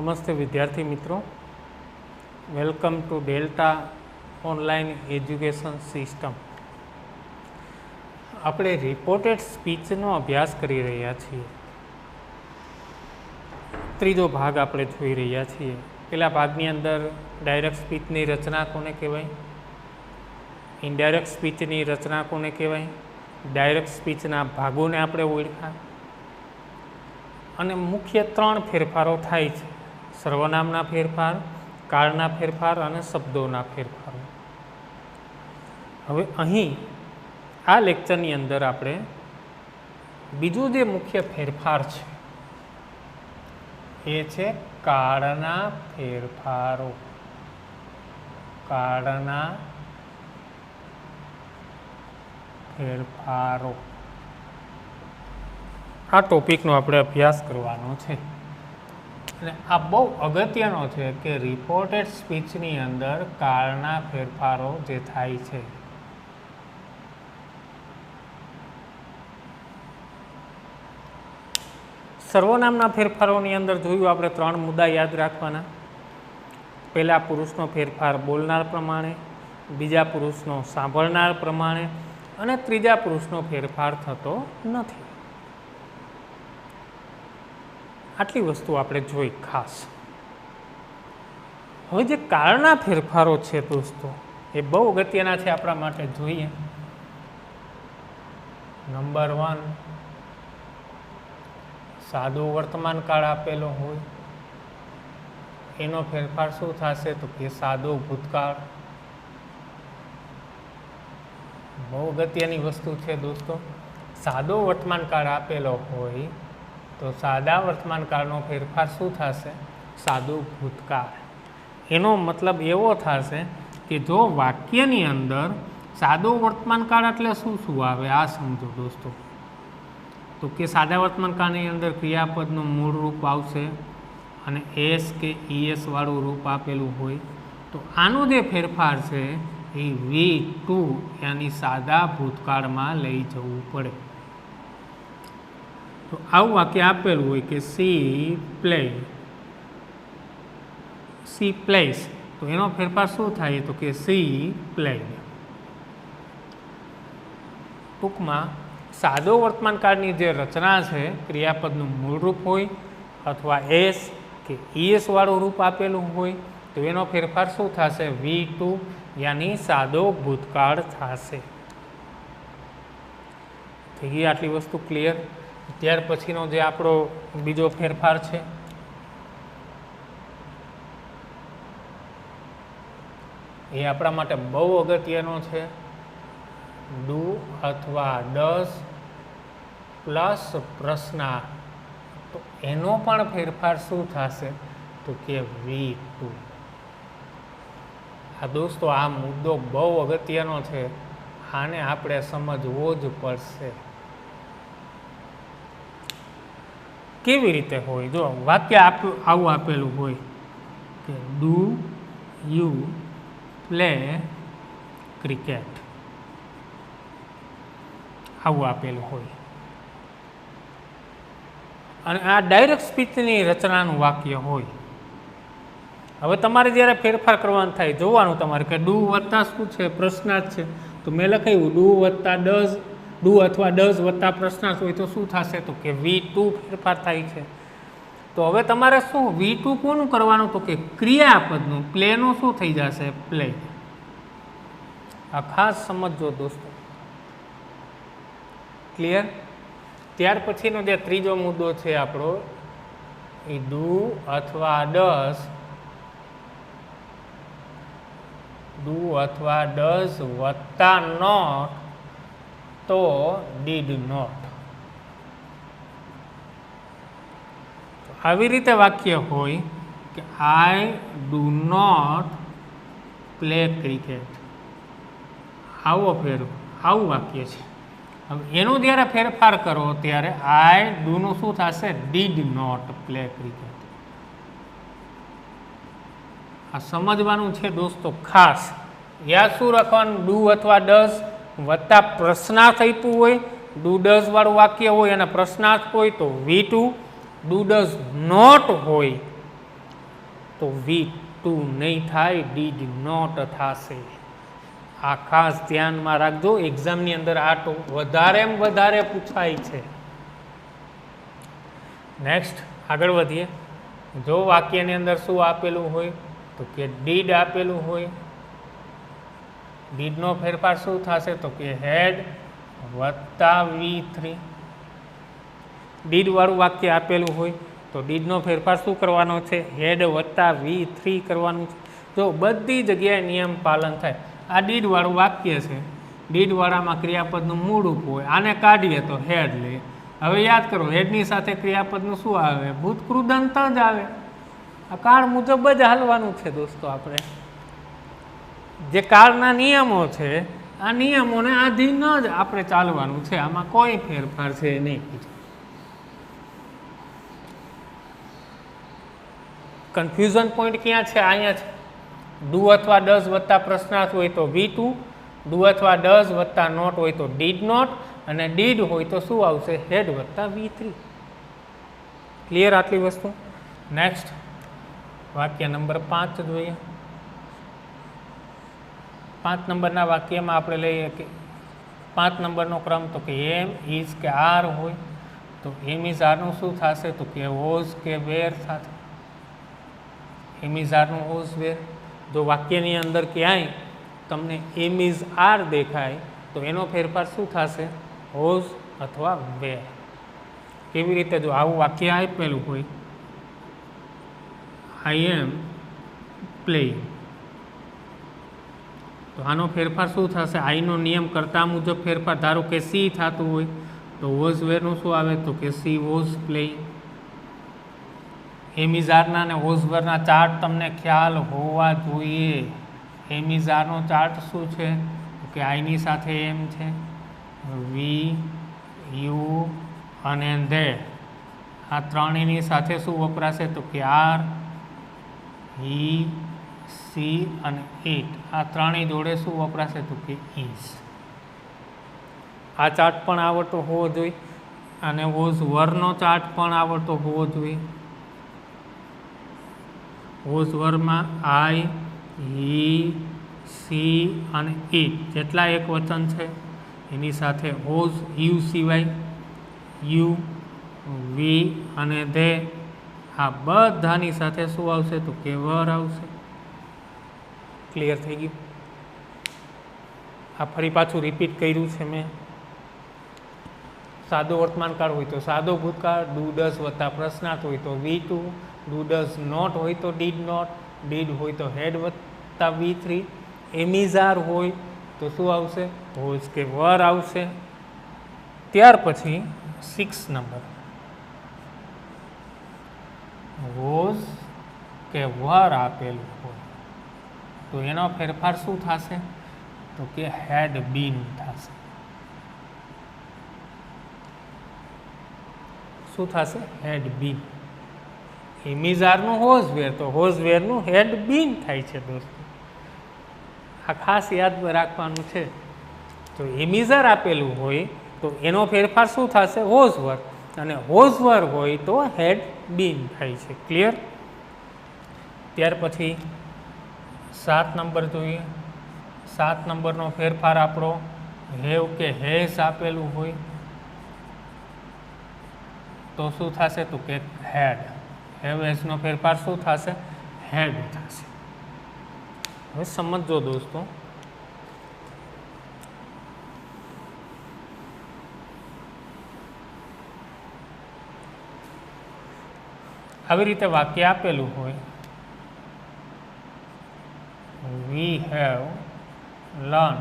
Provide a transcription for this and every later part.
નમસ્તે વિદ્યાર્થી મિત્રો, welcome to delta online education system. આપણે રિપોર્ટેડ સ્પીચનો અભ્યાસ કરી રહ્યા છીએ. ત્રીજો ભાગ આપણે જોઈ રહ્યા છીએ. પહેલા ભાગની અંદર ડાયરેક્ટ સ્પીચની રચના કોને કહેવાય, ઇનડાયરેક્ટ સ્પીચની રચના કોને કહેવાય, ડાયરેક્ટ સ્પીચના ભાગોને આપણે ઓળખ્યા અને મુખ્ય 3 ફેરફારો થાય છે: સર્વનામના ફેરફાર, કાળના ફેરફાર અને શબ્દોના ફેરફારો. હવે અહીં આ લેક્ચરની અંદર આપણે બીજો જે મુખ્ય ફેરફાર છે એ છે કાળના ફેરફારો. કાળના ફેરફારો આ ટોપિકનો આપણે અભ્યાસ કરવાનો છે. અને આ બહુ અગત્યનો છે કે રિપોર્ટેડ સ્પીચની અંદર કાળના ફેરફારો જે થાય છે. સર્વનામના ફેરફારોની અંદર જોયું આપણે 3 મુદ્દા યાદ રાખવાના. પહેલા પુરુષનો ફેરફાર બોલનાર પ્રમાણે, બીજા પુરુષનો સાંભળનાર પ્રમાણે અને ત્રીજા પુરુષનો ફેરફાર થતો નથી. આટલી વસ્તુ આપણે જોઈ ખાસ. હવે જે કાળના ફેરફારો છે દોસ્તો, એ બહુ અગત્યના છે આપણા માટે. જોઈએ નંબર 1, સાદો વર્તમાન કાળ આપેલો હોય એનો ફેરફાર શું થશે તો કે સાદો ભૂતકાળ. બહુ અગત્યની વસ્તુ છે દોસ્તો. સાદો વર્તમાન કાળ આપેલો હોય તો સાદા વર્તમાન કાળનો ફેરફાર શું થશે? સાદો ભૂતકાળ. એનો મતલબ એવો થશે કે જો વાક્યની અંદર સાદો વર્તમાન કાળ એટલે શું શું આવે આ સમજો દોસ્તો. તો કે સાદા વર્તમાન કાળની અંદર ક્રિયાપદનું મૂળ રૂપ આવશે અને એસ કે ઈએસ વાળું રૂપ આપેલું હોય તો આનો જે ફેરફાર છે એ V2 યાની સાદા ભૂતકાળમાં લઈ જવું પડે. તો આવું વાક્ય આપેલું હોય કે સી પ્લેસ, તો એનો ફેરફાર શું થાય તો કે સી પ્લેડ. ટૂંકમાં સાદો વર્તમાન કાળની જે રચના છે, ક્રિયાપદનું મૂળ રૂપ હોય અથવા એસ કે ઈએસ વાળું રૂપ આપેલું હોય તો એનો ફેરફાર શું થશે? V2 યાની સાદો ભૂતકાળ થશે. થઈ ગઈ આટલી વસ્તુ ક્લિયર. ત્યાર પછીનો જે આપણો બીજો ફેરફાર છે એ આપણા માટે બહુ અગત્યનો છે. ડુ અથવા ડઝ પ્લસ પ્રશ્નાર્થ, તો એનો પણ ફેરફાર શું થશે તો કે V2. આ દોસ્તો આ મુદ્દો બહુ અગત્યનો છે, આને આપણે સમજવો જ પડશે. કેવી રીતે હોય? જો વાક્ય આવું આપેલું હોય કે ડુ યુ પ્લે ક્રિકેટ, આવું આપેલું હોય અને આ ડાયરેક્ટ સ્પીચની રચનાનું વાક્ય હોય. હવે તમારે જ્યારે ફેરફાર કરવાનું થાય જોવાનું તમારે કે ડુ વત્તા શું છે? પ્રશ્નાર્થ છે. તો મેં લખાયું ડુ વત્તા ડઝ, ડુ અથવા ડઝ વત્તા પ્રશ્નાર્થ હોય તો શું થશે તો કે V2 ફેરફાર થાય છે. તો હવે તમારે શું V2 કોનું કરવાનું તો કે ક્રિયાપદનું, પ્લેનું શું થઈ જશે? પ્લે. આ ખાસ સમજજો દોસ્તો. ક્લિયર? ત્યાર પછીનો જે ત્રીજો મુદ્દો છે આપણો એ ડુ અથવા ડઝ, ડુ અથવા ડઝ વત્તા નોટ તો ડીડ નોટ. આવી રીતે વાક્ય હોય કે I do not play cricket. આવું વાક્ય છે. હવે એનો જ્યારે ફેરફાર કરો ત્યારે આઈ ડુનું શું થશે? Did not play cricket. આ સમજવાનું છે દોસ્તો ખાસ. યાદ શું રાખવાનું? ડુ અથવા ડઝ વત્તા પ્રશ્નાર્થ આપ્યું હોય, ડુ ડઝ વાળું વાક્ય હોય અને પ્રશ્નાર્થ હોય તો V2, ડુ ડઝ નોટ હોય તો V2 નહીં થાય, ડીડ નોટ થશે. આ ખાસ ધ્યાનમાં રાખજો, એક્ઝામની અંદર આ તો વધારેમાં વધારે પૂછાય છે. નેક્સ્ટ આગળ વધીએ. જો વાક્યની અંદર શું આપેલું હોય તો કે ડીડ આપેલું હોય, ડીડનો ફેરફાર શું થશે તો કે હેડ વત્તા V3. ડીડ વાળું વાક્ય આપેલું હોય તો ડીડનો ફેરફાર શું કરવાનો છે, હેડ વત્તા V3 કરવાનું છે. જો બધી જગ્યાએ નિયમ પાલન થાય. આ ડીડ વાળું વાક્ય છે, ડીડ વાળામાં ક્રિયાપદનું મૂળ રૂપ હોય, આને કાઢીએ તો હેડ લે. હવે યાદ કરો, હેડની સાથે ક્રિયાપદનું શું આવે, ભૂતકૃદંત જ આવે. આ કાળ મુજબ જ હાલવાનું છે દોસ્તો. આપણે જે કાળના નિયમો છે, આ નિયમોને આધીન જ આપણે ચાલવાનું છે, આમાં કોઈ ફેરફાર છે નહીં. કન્ફ્યુઝન પોઈન્ટ ક્યાં છે, અહીંયા છે. ડુ અથવા ડઝ વત્તા પ્રશ્નાર્થ હોય તો V2, ડુ અથવા ડઝ વત્તા નોટ હોય તો ડીડ નોટ, અને ડીડ હોય તો શું આવશે, હેડ વત્તા V3. ક્લિયર આટલી વસ્તુ? નેક્સ્ટ વાક્ય નંબર 5 જોઈએ. 5 નંબરના વાક્યમાં આપણે લઈએ કે 5 નંબરનો ક્રમ તો કે એમ, ઇઝ કે આર હોય તો એમ ઇઝ આરનું શું થશે તો કે વોઝ કે વેર થશે. એમ ઇઝ આરનું વોઝ વેર. જો વાક્યની અંદર ક્યાંય તમને એમ ઇઝ આર દેખાય તો એનો ફેરફાર શું થશે, વોઝ અથવા વેર. કેવી રીતે? જો આવું વાક્ય આપેલું હોય, આઈ એમ પ્લેઇંગ, તો આનો ફેરફાર શું થશે, આઈનો નિયમ કરતા મુજબ ફેરફાર. ધારો કે સી થતું હોય તો વોઝ વેરનું શું આવે તો કે સી વોઝ પ્લેઇંગ. એમિઝારના અને વોઝવેરના ચાર્ટ તમને ખ્યાલ હોવા જોઈએ. એમિઝારનો ચાર્ટ શું છે કે આઈની સાથે એમ છે, વી, યુ અને ધે. આ ત્રણેયની સાથે શું વપરાશે તો કે આર, ઈ, સી અને ઇટ. આ ત્રણેય જોડે શું વપરાશે તો કે ઇઝ. આ ચાર્ટ પણ આવડતો હોવો જોઈએ, અને વોઝવરનો ચાર્ટ પણ આવડતો હોવો જોઈએ. વોઝવરમાં આઈ, ઈ, સી અને ઇટ જેટલા એક વચન છે એની સાથે વોઝ, યુ સિવાય યુ, વી અને ધે, આ બધાની સાથે શું આવશે તો કે વર આવશે. ક્લિયર થઈ ગયું? આ ફરી પાછું રિપીટ કર્યું છે મેં. સાદો વર્તમાનકાળ હોય તો સાદો ભૂતકાળ, ડુ ડઝ વત્તા પ્રશ્નાર્થ હોય તો V2, ડુ ડઝ નોટ હોય તો ડીડ નોટ, ડીડ હોય તો હેડ વત્તા V3, એમિઝાર હોય તો શું આવશે, વોઝ કે વર આવશે. ત્યાર પછી 6 નંબર, વોઝ કે વર આપેલું હોય તો એનો ફેરફાર શું થશે તો કે હેડ બીન થશે. શું થશે, હેડ બીન. એમિઝારનું હોઝવેર તો હોઝવેરનું હેડ બીન થાય છે દોસ્તો. આ ખાસ યાદ રાખવાનું છે. તો એમિઝાર આપેલું હોય તો એનો ફેરફાર શું થશે, હોઝવર, અને હોઝવર હોય તો હેડ બીન થાય છે. ક્લિયર? ત્યાર પછી 7 નંબર જોઈએ. 7 નંબરનો ફેરફાર આપણો હેવ કે હેઝ આપેલું હોય તો શું થશે તો કે હેડ. હેવ હેઝનો ફેરફાર શું થશે, હેડ થશે. હવે સમજો દોસ્તો, આવી રીતે વાક્ય આપેલું હોય, વી હેવ લર્ન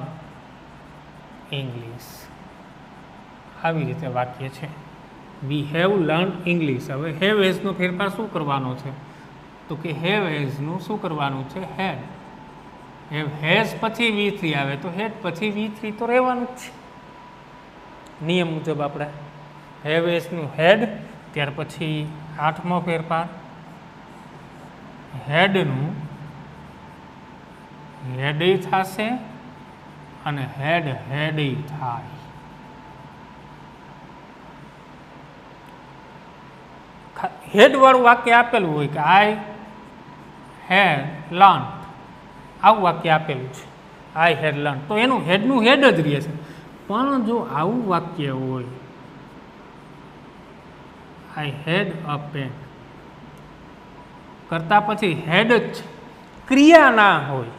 ઇંગ્લિશ. આવી રીતે વાક્ય છે, વી હેવ લર્ન ઇંગ્લિશ. હવે હેવ હેઝનો ફેરફાર શું કરવાનો છે તો કે હેવ હેઝનું શું કરવાનું છે, હેડ. હેવ હેઝ પછી V3 આવે તો હેડ પછી V3 તો રહેવાનું જ છે નિયમ મુજબ. આપણે હેવ હેઝનું હેડ. ત્યાર પછી 8મો ફેરફાર, હેડનું હેડી થશે અને હેડ હેડી થાય. હેડ વાળું વાક્ય આપેલું હોય કે આઈ હેડ લર્ન, આવું વાક્ય આપેલું છે, આઈ હેડ લર્ન, તો એનું હેડનું હેડ જ રહે છે. પણ જો આવું વાક્ય હોય, આઈ હેડ અ પેન, કરતા પછી હેડ જ ક્રિયા ના હોય,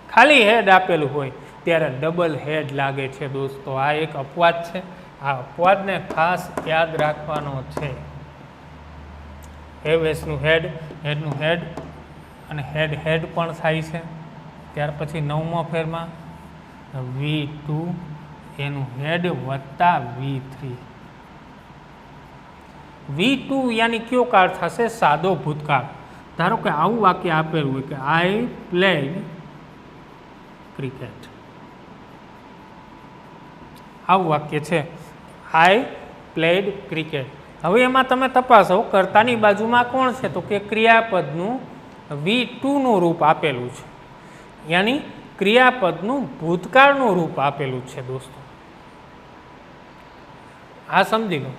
ખાલી હેડ આપેલું હોય, ત્યારે ડબલ હેડ લાગે છે દોસ્તો. આ એક અપવાદ છે. આ અપવાદને ખાસ યાદ રાખવાનો છે. હેવેસનું હેડ, હેડનું હેડ અને હેડ હેડ પણ થાય છે. ત્યાર પછી 9મો ફેરમાં V2 એનું હેડ વત્તા V3. V2 યાની કયો કાળ થશે? સાદો ભૂતકાળ. ધારો કે આવું વાક્ય આપેલું હોય કે આઈ પ્લેડ ક્રિકેટ, આવું વાક્ય છે, આઈ પ્લેડ ક્રિકેટ. હવે એમાં તમે તપાસો, કર્તાની બાજુમાં કોણ છે? તો કે ક્રિયાપદનું V2નું રૂપ આપેલું છે, યાની ક્રિયાપદનું ભૂતકાળનું રૂપ આપેલું છે દોસ્તો. આ સમજી લો.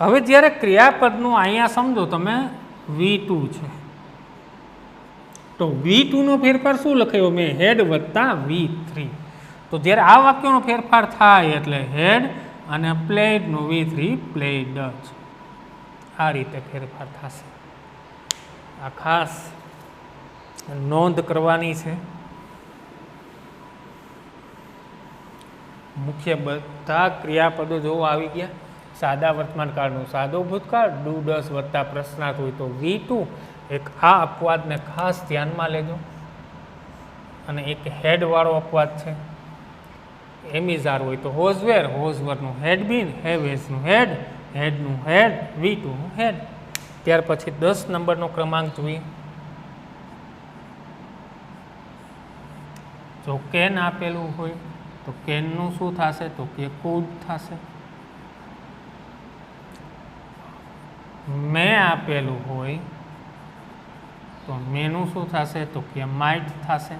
હવે જ્યારે ક્રિયાપદનું અહીંયા સમજો તમે V2 છે, તો V2નો ફેરફાર શું લખાયો મેં? હેડ વત્તા V3. તો જ્યારે આ વાક્યનો ફેરફાર થાય એટલે હેડ અને પ્લેડનો V3 પ્લેડ જ, આ રીતે ફેરફાર થશે. આ ખાસ નોંધ કરવાની છે. મુખ્ય બધા ક્રિયાપદો જો આવી ગયા. સાદા વર્તમાન કાળનું સાદો ભૂતકાળ, ડુ ડસ વત્તા પ્રશ્નાર્થ હોય તો V2. એક આ અપવાદને ખાસ ધ્યાનમાં લેજો. અને એક હેડવાળો અપવાદ છે. એમિઝાર હોય તો હોઝવેર, હોઝવરનું હેડ બીન, હેવેસનું હેડ, હેડનું હેડ, V2નું હેડ. ત્યાર પછી 10 નંબરનો ક્રમાંક જોઈએ. જો કેન આપેલું હોય તો કેનનું શું થશે? તો કે કુડ થશે. મેં આપેલું હોય તો મેનું શું થશે? તો કે માઇટ થશે.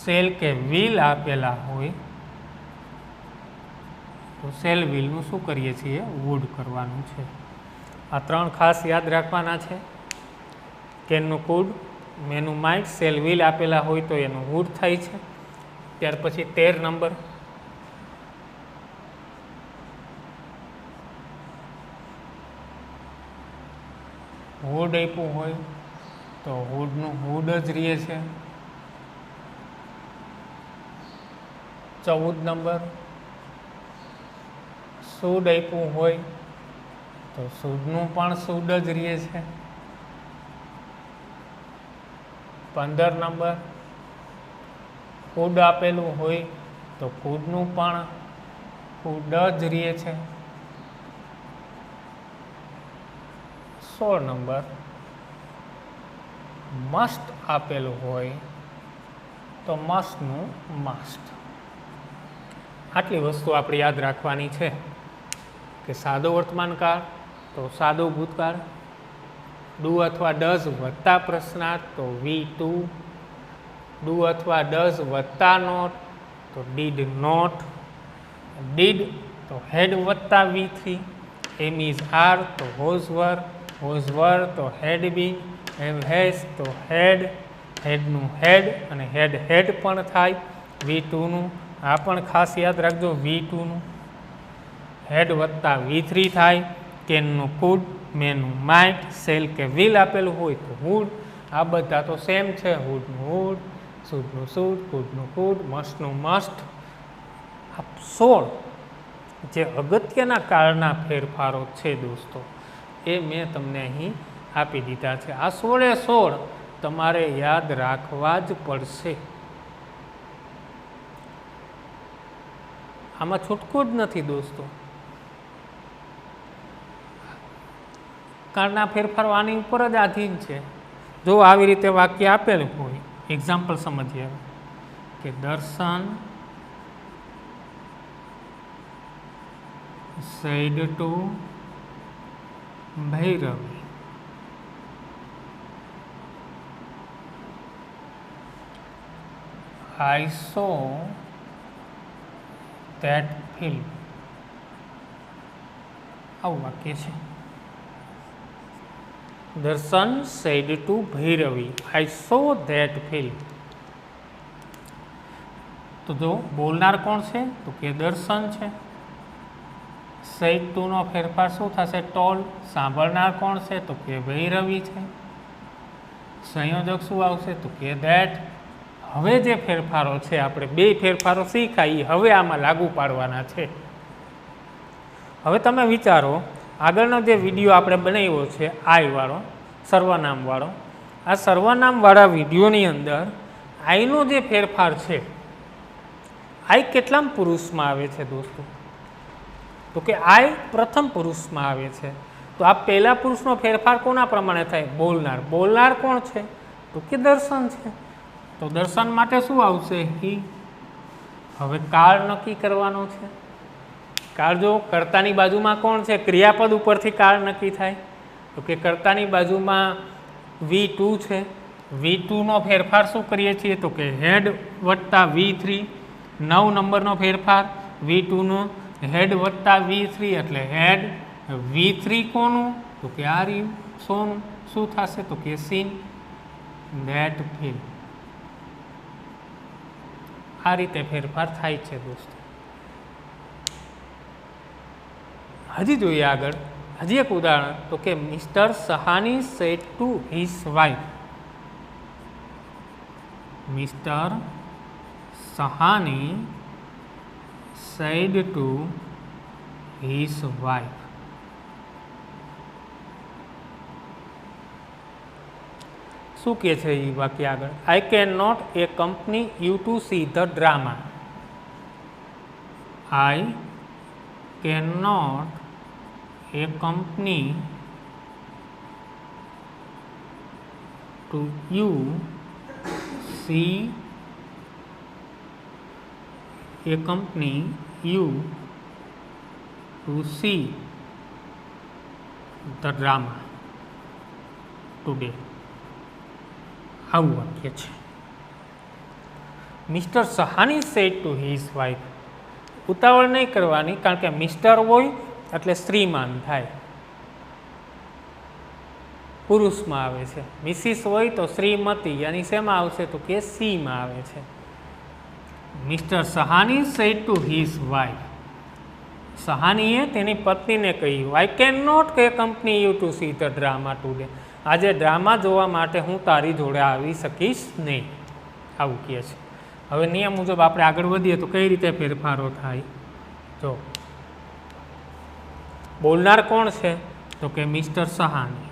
સેલ કે વ્હીલ આપેલા હોય તો સેલ વ્હીલનું શું કરીએ છીએ? વુડ કરવાનું છે. આ 3 ખાસ યાદ રાખવાના છે. કેનનું કુડ, મેનું માઇટ, સેલ વ્હીલ આપેલા હોય તો એનું વુડ થાય છે. ત્યાર પછી 13 નંબર, હુડ આપ્યું હોય તો હુડનું હુડ જ રહે છે. 14 નંબર, સૂડ આપ્યું હોય તો સૂડનું પણ સૂડ જ રહે છે. 15 નંબર, કુડ આપેલું હોય તો કુડનું પણ કુડ જ રહે છે. 16 નંબર, મસ્ટ આપેલું હોય તો મસ્ટનું મસ્ટ. આટલી વસ્તુ આપણે યાદ રાખવાની છે કે સાદો વર્તમાન કાળ તો સાદો ભૂતકાળ, ડુ અથવા ડઝ વત્તા પ્રશ્નાર્થ તો V2, ડુ અથવા ડઝ વત્તા નોટ તો ડીડ નોટ, ડીડ તો હેડ વત્તા V3, એમ ઇઝ આર તો હોઝવર, હોઝવર તો હેડ બી, હેવ હેઝ તો હેડ, હેડનું હેડ અને હેડ હેડ પણ થાય. V2નું આ પણ ખાસ યાદ રાખજો, V2નું હેડ વત્તા V3 થાય. કેનનું કુડ, મેનું માઇટ, સેલ કે વ્હીલ આપેલું હોય તો હુડ. આ બધા તો સેમ છે. હુડનું હુડ, સૂડનું સૂડ, કુડનું કુડ, મસ્ટનું મસ્ટ. આ 16 જે અગત્યના કાળના ફેરફારો છે દોસ્તો, એ મેં તમને અહીં આપી દીધા છે. આ 16 તમારે યાદ રાખવા જ પડશે. આમાં છૂટકું જ નથી દોસ્તો. કાળના ફેરફારો આની ઉપર જ આધીન છે. જો આવી રીતે વાક્ય આપેલું હોય, એક્ઝામ્પલ સમજીએ કે દર્શન said to Bhairavi, I saw that film. આવું વાક્ય છે. દર્શન said to Bhairavi, I saw that film. તો જો બોલનાર કોણ છે તો કે દર્શન છે. said to નો ફેરફાર શું થશે? ટોલ. સાંભળનાર કોણ છે તો કે ભૈરવી છે. સંયોજક શું આવશે તો કે ધેટ. હવે જે ફેરફારો છે આપણે બે ફેરફારો શીખાઈ હવે આમાં લાગુ પાડવાના છે. હવે તમે વિચારો આગળનો જે વિડીયો આપણે બનાવ્યો છે આઈ વાળો સર્વનામ વાળો, આ સર્વનામ વાળા વિડીયોની અંદર આઈનો જે ફેરફાર છે આઈ કેટલામ પુરુષમાં આવે છે દોસ્તો? તો કે આઈ પ્રથમ પુરુષમાં આવે છે. તો આ પહેલા પુરુષનો ફેરફાર કોના પ્રમાણે થાય? બોલનાર. બોલનાર કોણ છે તો કે દર્શન છે. તો દર્શન માટે શું આવશે? હી. હવે કાળ નક્કી કરવાનો છે. કાળ જો કર્તાની બાજુમાં કોણ છે? ક્રિયાપદ ઉપરથી કાળ નક્કી થાય. તો કે કર્તાની બાજુમાં V2 છે. V2 નો ફેરફાર શું કરીએ છીએ તો કે હેડ વત્તા V3. 9 નંબરનો ફેરફાર V2 નો હેડ વત્તા V3 એટલે હેડ. V3 કોનું તો કે આ રહ્યું સોનું. શું થશે તો કે સીન ધેટ ફિલ્મ. આ રીતે ફેરફાર થાય છે દોસ્તો. હજી જોઈએ આગળ. હજી એક ઉદાહરણ તો કે mister Sahani said to his wife. Mister Sahani said to his wife. શું કહે છે એ વાક્ય આગળ? I can not accompany you to see the drama. I can not a company to you see a company you to see the drama today. આવું વાક્ય છે. Mister Sahani said to his wife. ઉતાવળ નહીં કરવાની કારણ કે mister હોય એટલે સ્ત્રીમાન થાય, પુરુષમાં આવે છે. મિસિસ હોય તો શ્રીમતી યાની શેમાં આવશે તો કે સીમાં આવે છે. Mister Sahani said to his wife. સહાનીએ તેની પત્નીને કહ્યું આઈ કેન નોટ કે company you to see the drama today. આજે ડ્રામા જોવા માટે હું તારી જોડે આવી શકીશ નહીં. આવું કહે છે. હવે નિયમ મુજબ આપણે આગળ વધીએ તો કઈ રીતે ફેરફારો થાય? જો બોલનાર કોણ છે તો કે મિસ્ટર સહાની.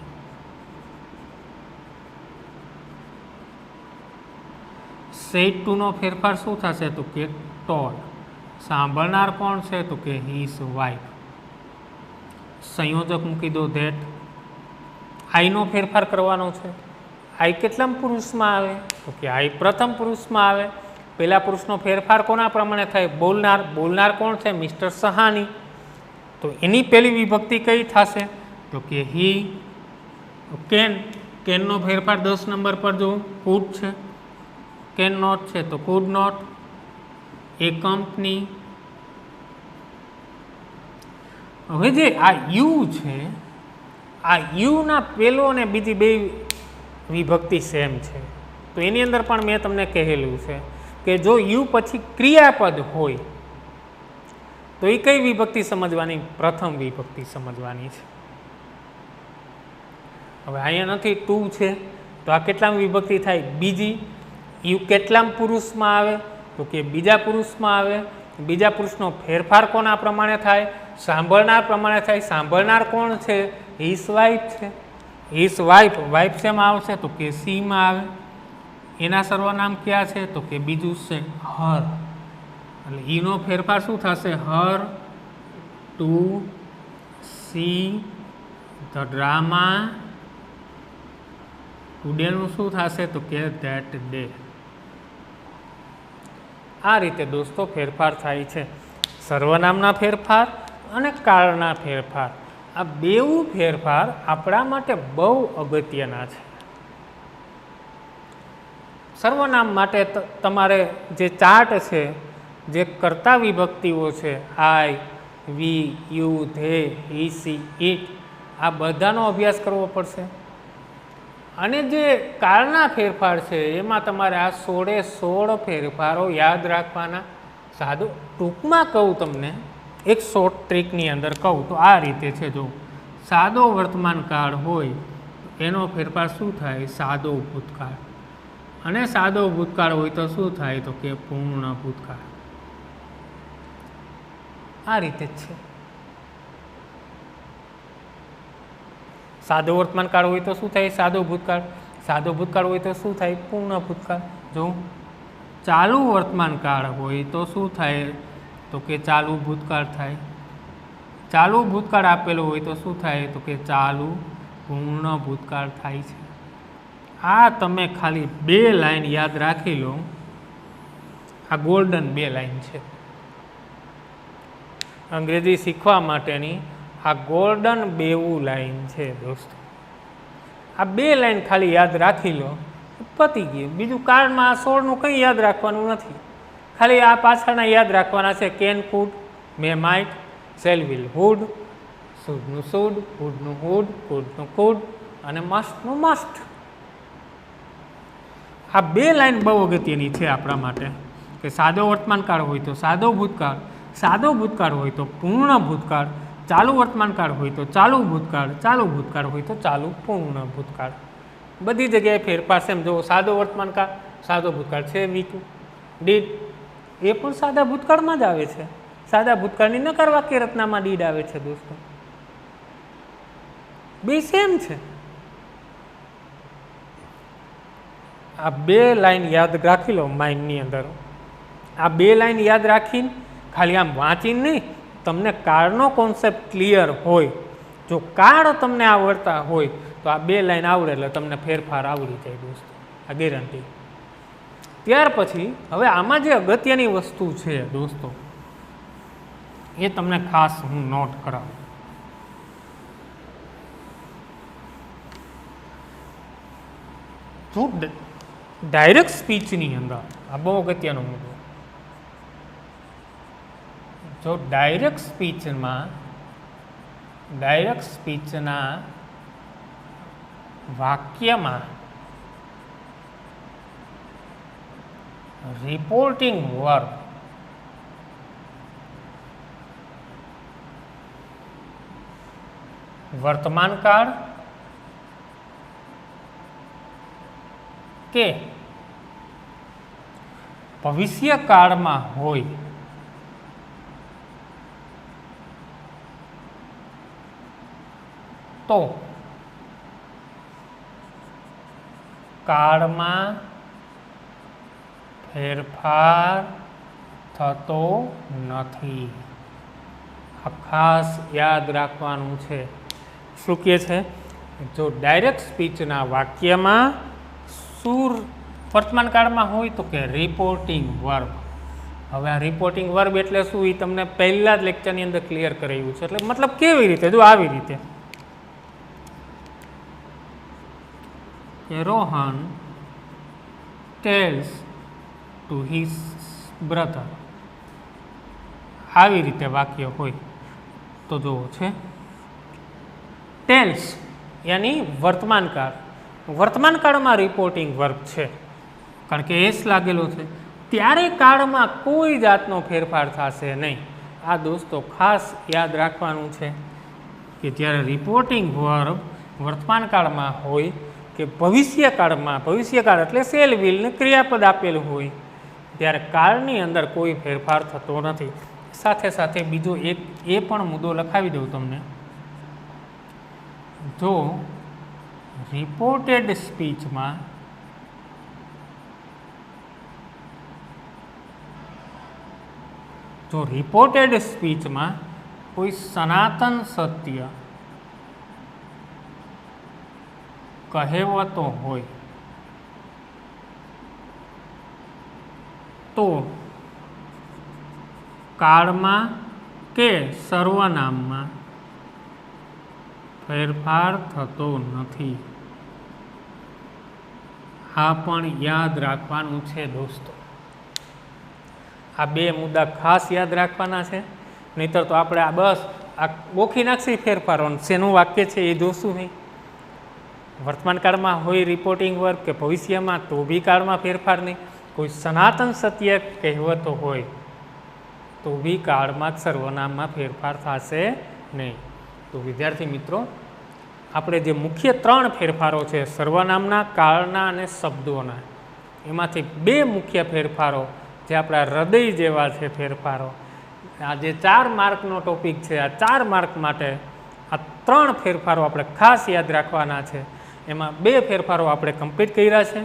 સેડ ટુ નો ફેરફાર શું થશે તો કે ટોલ. સાંભળનાર કોણ છે તો કે હિઝ વાઇફ. સંયોજક મૂકી દો ધેટ. આઈનો ફેરફાર કરવાનો છે. આઈ કેટલામ પુરુષમાં આવે તો કે આઈ પ્રથમ પુરુષમાં આવે. પહેલા પુરુષનો ફેરફાર કોના પ્રમાણે થાય? બોલનાર. બોલનાર કોણ છે? મિસ્ટર સહાની. તો એની પહેલી વિભક્તિ કઈ થશે તો કે હી. કેન. કેનનો ફેરફાર 10 નંબર પર જો કુડ છે. કેન નોટ છે તો કુડ નોટ. A company. હવે જે આ યુ છે આ યુના પહેલો અને બીજી બે વિભક્તિ સેમ છે. તો એની અંદર પણ મેં તમને કહેલું છે કે જો યુ પછી ક્રિયાપદ હોય તો એ કઈ વિભક્તિ સમજવાની? પ્રથમ વિભક્તિ સમજવાની છે. હવે અહીંયા નથી ટુ છે તો આ કેટલામ વિભક્તિ થાય? બીજી. યુ કેટલામ પુરુષમાં આવે તો કે બીજા પુરુષમાં આવે. બીજા પુરુષનો ફેરફાર કોના પ્રમાણે થાય? સાંભળનાર પ્રમાણે થાય. સાંભળનાર કોણ છે? હિઝ વાઇફ છે. His wife. વાઇફ શેમાં આવશે તો કે સીમાં આવે. એના સર્વનામ ક્યાં છે તો કે બીજું છે હર. એટલે ઈનો ફેરફાર શું થશે? Her to see the drama ટુડેનું શું થશે તો કે ધેટ ડે. આ રીતે દોસ્તો ફેરફાર થાય છે. સર્વનામના ફેરફાર અને કાળના ફેરફાર. આ બેઉ ફેરફાર આપણા માટે બહુ અગત્યના છે. સર્વનામ માટે તમારે જે ચાર્ટ છે, જે કર્તા વિભક્તિઓ છે I, we, you, they, he, she, it આ બધાનો અભ્યાસ કરવો પડશે. અને જે કાળના ફેરફાર છે એમાં તમારે આ 16 ફેરફારો યાદ રાખવાના. સાદું ટૂંકમાં કહું તમને, એક શોર્ટ ટ્રીકની અંદર કહું તો આ રીતે છે. જો સાદો વર્તમાન કાળ હોય એનો ફેરફાર શું થાય? સાદો ભૂતકાળ. અને સાદો ભૂતકાળ હોય તો શું થાય? તો કે પૂર્ણ ભૂતકાળ. આ રીતે જ છે. સાદો વર્તમાન કાળ હોય તો શું થાય? સાદો ભૂતકાળ. સાદો ભૂતકાળ હોય તો શું થાય? પૂર્ણ ભૂતકાળ. જો ચાલુ વર્તમાન કાળ હોય તો શું થાય? તો કે ચાલુ ભૂતકાળ થાય. ચાલુ ભૂતકાળ આપેલો હોય તો શું થાય? તો કે ચાલુ પૂર્ણ ભૂતકાળ થાય છે. આ તમે ખાલી 2 લાઈન યાદ રાખી લો. આ ગોલ્ડન 2 લાઈન છે અંગ્રેજી શીખવા માટેની. આ ગોલ્ડન 2 લાઈન છે દોસ્તો. આ 2 લાઈન ખાલી યાદ રાખી લો, પતી ગયું. બીજું કાળમાં આ 16નું કંઈ યાદ રાખવાનું નથી. ખાલી આ પાછળના યાદ રાખવાના છે. Can, could, may, might, shall, will, would, શુડનું શુડ, વુડનું વુડ, કુડનું કુડ અને મસ્ટનું મસ્ટ. આ 2 લાઈન બહુ અગત્યની છે આપણા માટે કે સાદો વર્તમાન કાળ હોય તો સાદો ભૂતકાળ, સાદો ભૂતકાળ હોય તો પૂર્ણ ભૂતકાળ, ચાલુ વર્તમાન કાળ હોય તો ચાલુ ભૂતકાળ, ચાલુ ભૂતકાળ હોય તો ચાલુ પૂર્ણ ભૂતકાળ. બધી જગ્યાએ ફેરફાર છે. એમ જો સાદો વર્તમાન કાળ, સાદો ભૂતકાળ છે. વીટુ, ડીડ એ પણ સાદા ભૂતકાળમાં જ આવે છે. સાદા ભૂતકાળની નકાર વાક્ય રચનામાં ડીડ આવે છે દોસ્તો. 2 સેમ છે. આ 2 લાઈન યાદ રાખી લો માઇન્ડની અંદર. આ 2 લાઈન યાદ રાખીને ખાલી આમ વાંચીને નહીં, તમને કાળનો કોન્સેપ્ટ ક્લિયર હોય, જો કાળ તમને આવડતા હોય તો આ 2 લાઈન આવડે એટલે તમને ફેરફાર આવડી જાય દોસ્તો. આ ગેરંટી. ત્યાર પછી હવે આમાં જે અગત્યની વસ્તુ છે દોસ્તો એ તમને ખાસ હું નોટ કરાવું. જો ડાયરેક્ટ સ્પીચની અંદર આ બહુ અગત્યનો મુદ્દો. જો ડાયરેક્ટ સ્પીચના વાક્યમાં રિપોર્ટિંગ વર્બ વર્તમાન કાળ કે ભવિષ્ય કાળમાં હોય તો કાળમાં ફેરફાર થતો નથી. આ ખાસ યાદ રાખવાનું છે. શું કહે છે? જો ડાયરેક્ટ સ્પીચના વાક્યમાં શું વર્તમાન કાળમાં હોય તો કે રિપોર્ટિંગ વર્બ. હવે આ રિપોર્ટિંગ વર્બ એટલે શું એ તમને પહેલા જ લેક્ચરની અંદર ક્લિયર કરાવ્યું છે. એટલે મતલબ કેવી રીતે? જો આવી રીતે Rohan tells to his brother. આવી રીતે વાક્ય હોય તો જોવો છે ટેલ્સ યાની વર્તમાન કાળ. વર્તમાન કાળમાં રિપોર્ટિંગ વર્બ છે કારણ કે એસ લાગેલો છે. ત્યારે કાળમાં કોઈ જાતનો ફેરફાર થશે નહીં. આ દોસ્તો ખાસ યાદ રાખવાનું છે કે જ્યારે રિપોર્ટિંગ વર્બ વર્તમાન કાળમાં હોય કે ભવિષ્યકાળમાં, ભવિષ્યકાળ એટલે શેલ વિલ ને ક્રિયાપદ આપેલું હોય ત્યારે કાળની અંદર કોઈ ફેરફાર થતો નથી. સાથે સાથે બીજો એક એ પણ મુદ્દો લખાવી દઉં તમને. જો રિપોર્ટેડ સ્પીચમાં કોઈ સનાતન સત્ય કહેવતો હોય તો કાળમાં કે સર્વનામમાં ફેરફાર થતો નથી. આ પણ યાદ રાખવાનું છે દોસ્તો. આ 2 મુદ્દા ખાસ યાદ રાખવાના છે. નહીંતર તો આપણે આ બસ આ ગોખી નાખશી ફેરફારો, શેનું વાક્ય છે એ જોશું નહીં. વર્તમાન કાળમાં હોય રિપોર્ટિંગ વર્ક કે ભવિષ્યમાં તો બી કાળમાં ફેરફાર નહીં. કોઈ સનાતન સત્ય કહેવતો હોય તો બી કાળમાં સર્વનામમાં ફેરફાર થશે નહીં. તો વિદ્યાર્થી મિત્રો, આપણે જે મુખ્ય 3 ફેરફારો છે સર્વનામના, કાળના અને શબ્દોના, એમાંથી 2 મુખ્ય ફેરફારો જે આપણા હૃદય જેવા છે ફેરફારો, આ જે 4 માર્કનો ટોપિક છે, આ 4 માર્ક માટે આ 3 ફેરફારો આપણે ખાસ યાદ રાખવાના છે. એમાં 2 ફેરફારો આપણે કમ્પ્લીટ કર્યા છે.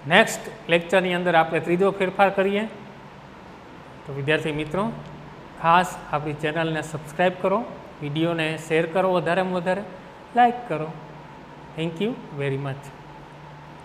નેક્સ્ટ લેક્ચરની અંદર આપણે 3જો ફેરફાર કરીએ. તો વિદ્યાર્થી મિત્રો, ખાસ આપણી ચેનલને સબસ્ક્રાઈબ કરો, વિડીયોને શેર કરો, વધારેમાં વધારે લાઈક કરો. Thank you very much.